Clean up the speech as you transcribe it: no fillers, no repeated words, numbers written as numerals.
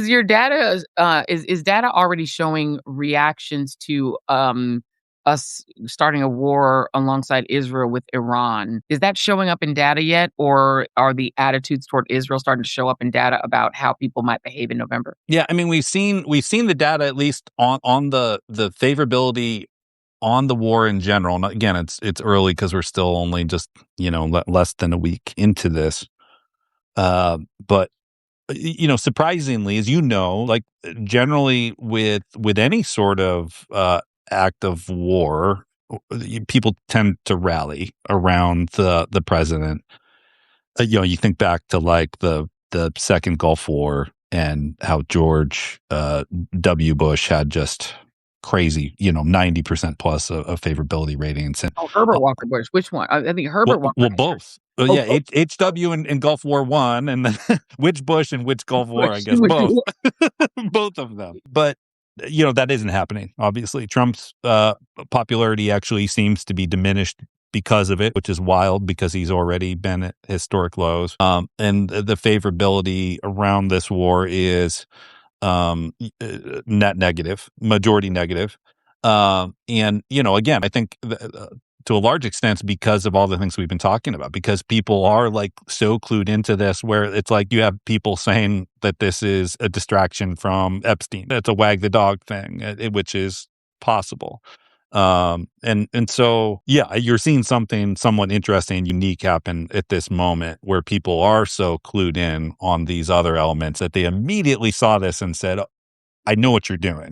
is your data is data already showing reactions to us starting a war alongside Israel with Iran? Is that showing up in data yet, or are the attitudes toward Israel starting to show up in data about how people might behave in November? Yeah, I mean, we've seen the data, at least on the favorability on the war in general. And again, it's early because we're still only just less than a week into this. But surprisingly, as like generally with any sort of act of war, people tend to rally around the president. You think back to like the second Gulf War and how George W. Bush had just crazy, 90% plus of favorability ratings. And Oh, Herbert Walker Bush. Which one? I think Herbert Walker. well, both. Yeah, both. HW in Gulf War One, and then which Bush and which Gulf War? I guess both, both of them. But that isn't happening. Obviously, Trump's popularity actually seems to be diminished because of it, which is wild because he's already been at historic lows. And the favorability around this war is net negative, majority negative. And again, I think to a large extent because of all the things we've been talking about, because people are like so clued into this, where it's like you have people saying that this is a distraction from Epstein. It's a wag the dog thing, which is possible. And so, yeah, you're seeing something somewhat interesting and unique happen at this moment where people are so clued in on these other elements that they immediately saw this and said, I know what you're doing.